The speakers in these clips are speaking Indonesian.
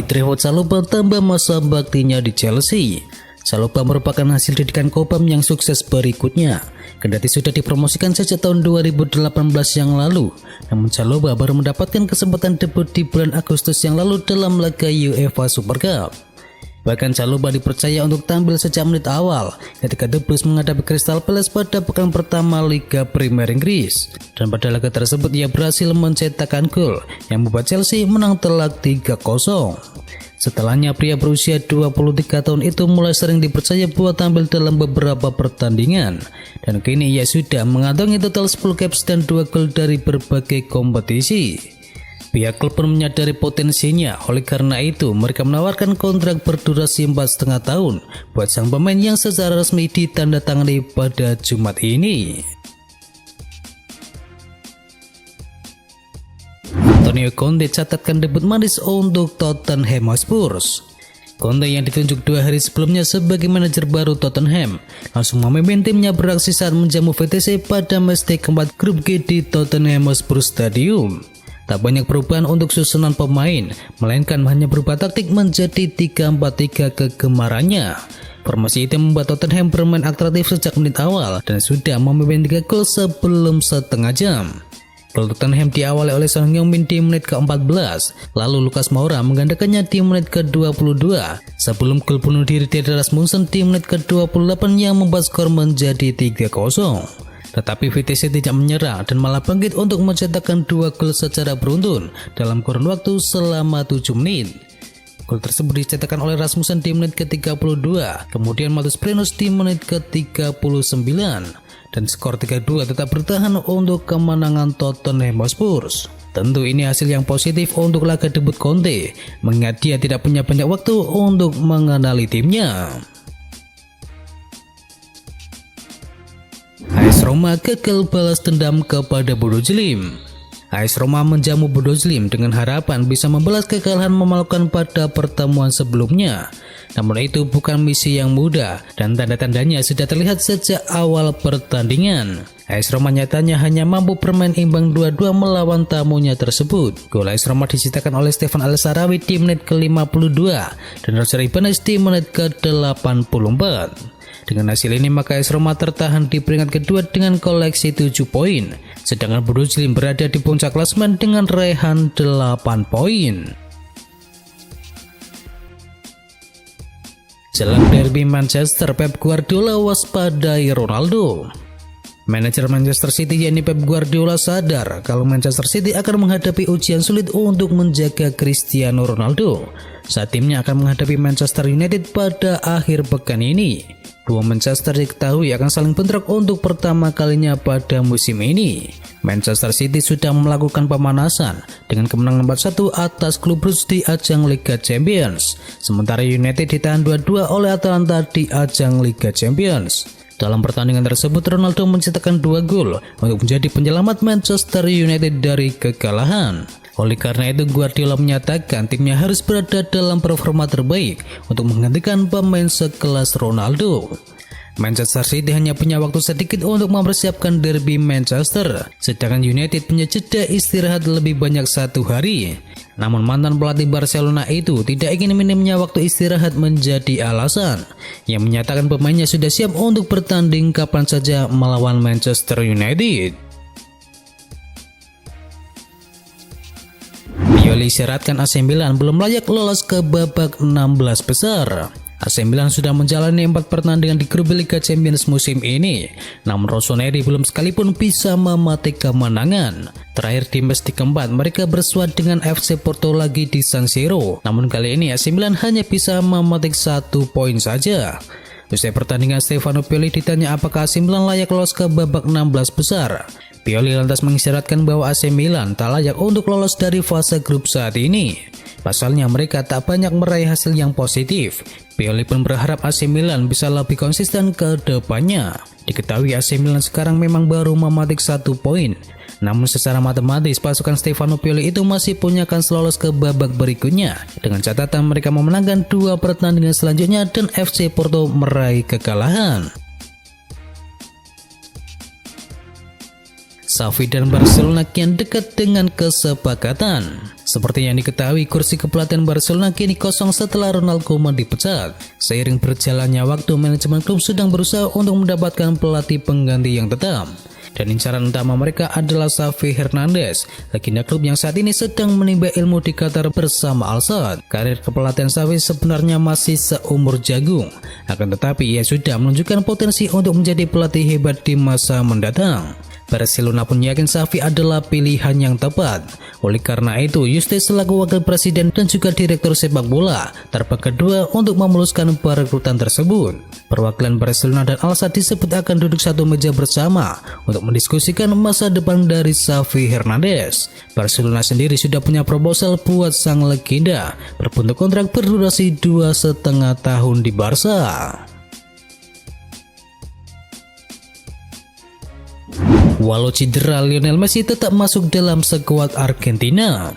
Trevoh Chalobah tambah masa baktinya di Chelsea. Chalobah merupakan hasil didikan Cobham yang sukses berikutnya. Kendati sudah dipromosikan sejak tahun 2018 yang lalu, namun Chalobah baru mendapatkan kesempatan debut di bulan Agustus yang lalu dalam laga UEFA Super Cup. Bahkan Chalobah dipercaya untuk tampil sejak menit awal ketika The Blues menghadapi Crystal Palace pada pekan pertama Liga Premier Inggris. Dan pada laga tersebut ia berhasil mencetakkan gol yang membuat Chelsea menang telak 3-0. Setelahnya pria berusia 23 tahun itu mulai sering dipercaya buat tampil dalam beberapa pertandingan. Dan kini ia sudah mengantongi total 10 caps dan 2 gol dari berbagai kompetisi. Pihak klub pun menyadari potensinya, oleh karena itu mereka menawarkan kontrak berdurasi 4,5 tahun buat sang pemain yang secara resmi ditandatangani pada Jumat ini. Antonio Conte catatkan debut manis untuk Tottenham Hotspur. Conte yang ditunjuk 2 hari sebelumnya sebagai manajer baru Tottenham langsung memimpin timnya beraksi saat menjamu VTC pada matchday keempat grup G di Tottenham Hotspur Stadium. Tak banyak perubahan untuk susunan pemain, melainkan hanya berubah taktik menjadi 3-4-3 kegemarannya. Formasi itu membuat Tottenham bermain atraktif sejak menit awal dan sudah memimpin 3 gol sebelum setengah jam. Gol Tottenham diawali oleh Son Heung-min di menit ke-14, lalu Lucas Moura menggandakannya di menit ke-22, sebelum gol bunuh diri dari Rasmussen di menit ke-28 yang membuat skor menjadi 3-0. Tetapi VTC tidak menyerah dan malah bangkit untuk mencetakkan 2 gol secara beruntun dalam kurun waktu selama 7 menit. Gol tersebut dicetakkan oleh Rasmussen di menit ke-32, kemudian Matheus Prenius di menit ke-39, dan skor 3-2 tetap bertahan untuk kemenangan Tottenham Hotspur. Tentu ini hasil yang positif untuk laga debut Conte, mengingat dia tidak punya banyak waktu untuk mengenali timnya. AS Roma gagal balas dendam kepada Bodo Glimt. AS Roma menjamu Bodo Glimt dengan harapan bisa membalas kekalahan memalukan pada pertemuan sebelumnya. Namun itu bukan misi yang mudah dan tanda-tandanya sudah terlihat sejak awal pertandingan. AS Roma nyatanya hanya mampu bermain imbang 2-2 melawan tamunya tersebut. Gol AS Roma diciptakan oleh Stefan Al-Sharawi di menit ke-52 dan Roger Ibanez di menit ke-84. Dengan hasil ini maka AS Roma tertahan di peringkat kedua dengan koleksi 7 poin, sedangkan Bodo Glimt berada di puncak klasemen dengan raihan 8 poin. Jelang derby Manchester, Pep Guardiola waspadai Ronaldo. Manajer Manchester City yakni Pep Guardiola sadar kalau Manchester City akan menghadapi ujian sulit untuk menjaga Cristiano Ronaldo saat timnya akan menghadapi Manchester United pada akhir pekan ini. Dua Manchester diketahui akan saling bentrok untuk pertama kalinya pada musim ini. Manchester City sudah melakukan pemanasan dengan kemenangan 4-1 atas klub Blues di ajang Liga Champions. Sementara United ditahan 2-2 oleh Atalanta di ajang Liga Champions. Dalam pertandingan tersebut Ronaldo mencetakkan 2 gol untuk menjadi penyelamat Manchester United dari kekalahan. Oleh karena itu Guardiola menyatakan timnya harus berada dalam performa terbaik untuk menggantikan pemain sekelas Ronaldo. Manchester City hanya punya waktu sedikit untuk mempersiapkan derby Manchester, sedangkan United punya jeda istirahat lebih banyak 1 hari. Namun mantan pelatih Barcelona itu tidak ingin minimnya waktu istirahat menjadi alasan. Yang menyatakan pemainnya sudah siap untuk bertanding kapan saja melawan Manchester United. Pioli syaratkan AC Milan belum layak lolos ke babak 16 besar. AC Milan sudah menjalani 4 pertandingan di grup Liga Champions musim ini, namun Rossoneri belum sekalipun bisa mematik kemenangan. Terakhir di match keempat mereka bersuat dengan FC Porto lagi di San Siro, namun kali ini AC Milan hanya bisa mematik 1 poin saja. Usai pertandingan Stefano Pioli ditanya apakah AC Milan layak lolos ke babak 16 besar. Pioli lantas mengisyaratkan bahwa AC Milan tak layak untuk lolos dari fase grup saat ini. Pasalnya mereka tak banyak meraih hasil yang positif. Pioli pun berharap AC Milan bisa lebih konsisten ke depannya. Diketahui AC Milan sekarang memang baru mematik 1 poin. Namun secara matematis pasukan Stefano Pioli itu masih punya kans lolos ke babak berikutnya. Dengan catatan mereka memenangkan 2 pertandingan selanjutnya dan FC Porto meraih kekalahan. Xavi dan Barcelona kian dekat dengan kesepakatan. Seperti yang diketahui, kursi kepelatihan Barcelona kini kosong setelah Ronald Koeman dipecat. Seiring berjalannya waktu, manajemen klub sedang berusaha untuk mendapatkan pelatih pengganti yang tetap. Dan incaran utama mereka adalah Xavi Hernandez, legenda klub yang saat ini sedang menimba ilmu di Qatar bersama Al Sadd. Karir kepelatihan Xavi sebenarnya masih seumur jagung, akan tetapi ia sudah menunjukkan potensi untuk menjadi pelatih hebat di masa mendatang. Barcelona pun yakin Xavi adalah pilihan yang tepat. Oleh karena itu, Yuste selaku wakil presiden dan juga direktur sepak bola terbang kedua untuk memuluskan perekrutan tersebut. Perwakilan Barcelona dan Al Sadd disebut akan duduk satu meja bersama untuk mendiskusikan masa depan dari Xavi Hernandez. Barcelona sendiri sudah punya proposal buat sang legenda berbentuk kontrak berdurasi 2,5 tahun di Barca. Walau cedera, Lionel Messi tetap masuk dalam skuad Argentina.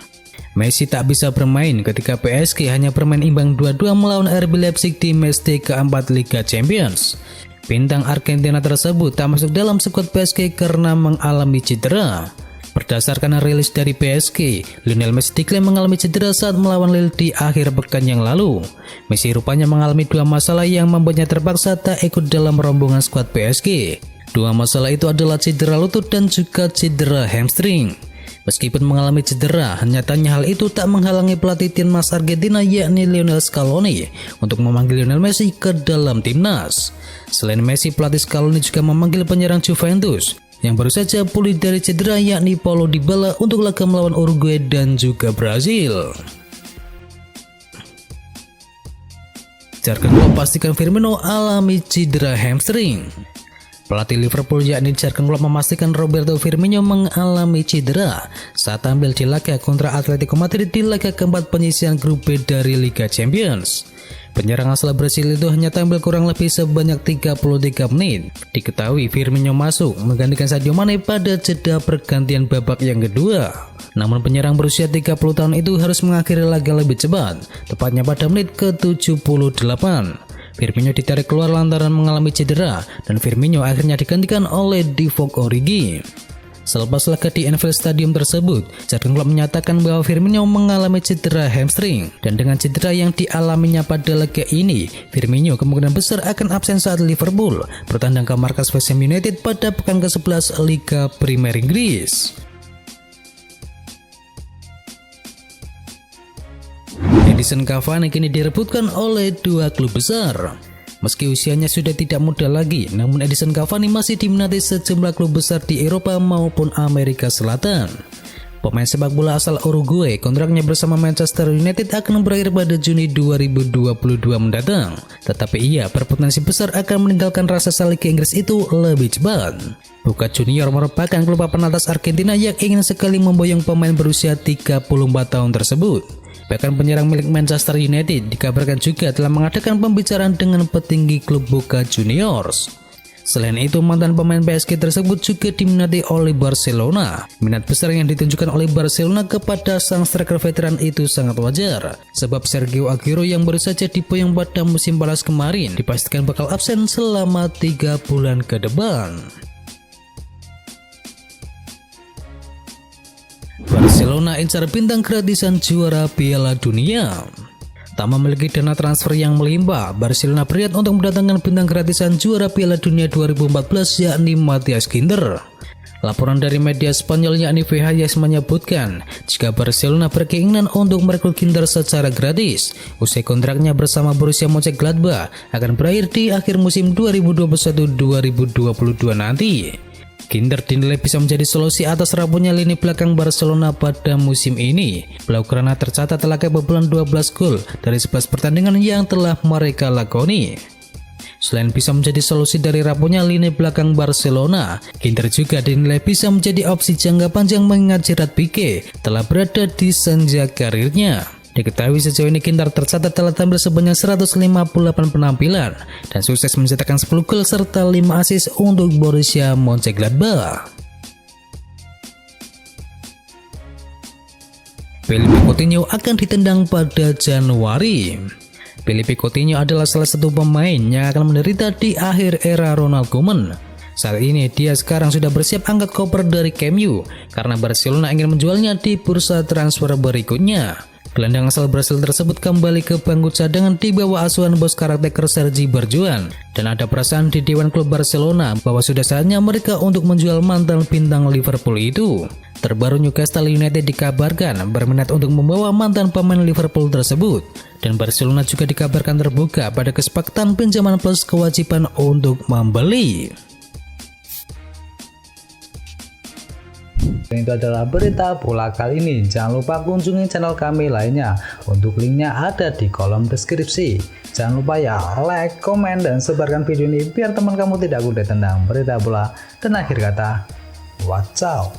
Messi tak bisa bermain ketika PSG hanya bermain imbang 2-2 melawan RB Leipzig di matchday keempat Liga Champions. Bintang Argentina tersebut tak masuk dalam skuad PSG karena mengalami cedera. Berdasarkan rilis dari PSG, Lionel Messi diklaim mengalami cedera saat melawan Lille di akhir pekan yang lalu. Messi rupanya mengalami dua masalah yang membuatnya terpaksa tak ikut dalam rombongan skuad PSG. Dua masalah itu adalah cedera lutut dan juga cedera hamstring. Meskipun mengalami cedera, nyatanya hal itu tak menghalangi pelatih timnas Argentina yakni Lionel Scaloni untuk memanggil Lionel Messi ke dalam timnas. Selain Messi, pelatih Scaloni juga memanggil penyerang Juventus yang baru saja pulih dari cedera yakni Paulo Dybala untuk laga melawan Uruguay dan juga Brazil. Jurgen Klopp pastikan Firmino alami cedera hamstring. Pelatih Liverpool yakni Jurgen Klopp memastikan Roberto Firmino mengalami cedera saat tampil di laga kontra Atletico Madrid di laga keempat penyisihan grup B dari Liga Champions. Penyerang asal Brasil itu hanya tampil kurang lebih sebanyak 33 menit. Diketahui Firmino masuk menggantikan Sadio Mane pada jeda pergantian babak yang kedua. Namun penyerang berusia 30 tahun itu harus mengakhiri laga lebih cepat, tepatnya pada menit ke-78. Firmino ditarik keluar lantaran mengalami cedera dan Firmino akhirnya digantikan oleh Divock Origi. Selepas laga di Anfield Stadium tersebut, Jurgen Klopp menyatakan bahwa Firmino mengalami cedera hamstring dan dengan cedera yang dialaminya pada laga ini, Firmino kemungkinan besar akan absen saat Liverpool bertandang ke markas West Ham United pada pekan ke-11 Liga Premier Inggris. Edinson Cavani kini direbutkan oleh dua klub besar. Meski usianya sudah tidak muda lagi, namun Edinson Cavani masih diminati sejumlah klub besar di Eropa maupun Amerika Selatan. Pemain sepak bola asal Uruguay kontraknya bersama Manchester United akan berakhir pada Juni 2022 mendatang. Tetapi ia berpotensi besar akan meninggalkan raksasa Liga Inggris itu lebih cepat. Boca Juniors merupakan klub papan atas Argentina yang ingin sekali memboyong pemain berusia 34 tahun tersebut. Bahkan penyerang milik Manchester United dikabarkan juga telah mengadakan pembicaraan dengan petinggi klub Boca Juniors. Selain itu, mantan pemain PSG tersebut juga diminati oleh Barcelona. Minat besar yang ditunjukkan oleh Barcelona kepada sang striker veteran itu sangat wajar, sebab Sergio Aguero yang baru saja diboyong pada musim panas kemarin dipastikan bakal absen selama 3 bulan ke depan. Barcelona incar bintang gratisan juara Piala Dunia. Tak memiliki dana transfer yang melimpah, Barcelona berniat untuk mendatangkan bintang gratisan juara Piala Dunia 2014 yakni Matthias Ginter. Laporan dari media Spanyol yakni VHS menyebutkan jika Barcelona berkeinginan untuk merekrut Ginter secara gratis, usai kontraknya bersama Borussia Mönchengladbach akan berakhir di akhir musim 2021-2022 nanti. Ginter dinilai bisa menjadi solusi atas rapuhnya lini belakang Barcelona pada musim ini. Blaugrana tercatat telah kebobolan 12 gol dari 11 pertandingan yang telah mereka lakoni. Selain bisa menjadi solusi dari rapuhnya lini belakang Barcelona, Ginter juga dinilai bisa menjadi opsi jangka panjang mengingat Gerard Pique telah berada di senja karirnya. Diketahui sejauh ini Ginter tercatat telah tampil sebanyak 158 penampilan dan sukses mencetakkan 10 gol serta 5 assist untuk Borussia Mönchengladbach. Philippe Coutinho akan ditendang pada Januari. Philippe Coutinho adalah salah satu pemain yang akan menderita di akhir era Ronald Koeman. Saat ini dia sekarang sudah bersiap angkat koper dari MU karena Barcelona ingin menjualnya di bursa transfer berikutnya. Gelandang asal Brasil tersebut kembali ke bangku cadangan di bawah asuhan bos karakter Sergi Barjuan. Dan ada perasaan di Dewan Klub Barcelona bahwa sudah saatnya mereka untuk menjual mantan bintang Liverpool itu. Terbaru Newcastle United dikabarkan berminat untuk membawa mantan pemain Liverpool tersebut. Dan Barcelona juga dikabarkan terbuka pada kesepakatan pinjaman plus kewajiban untuk membeli. Itu adalah berita bola kali ini. Jangan lupa kunjungi channel kami lainnya. Untuk linknya ada di kolom deskripsi. Jangan lupa ya like, komen, dan sebarkan video ini biar teman kamu tidak kudet tentang berita bola. Dan akhir kata, watch out.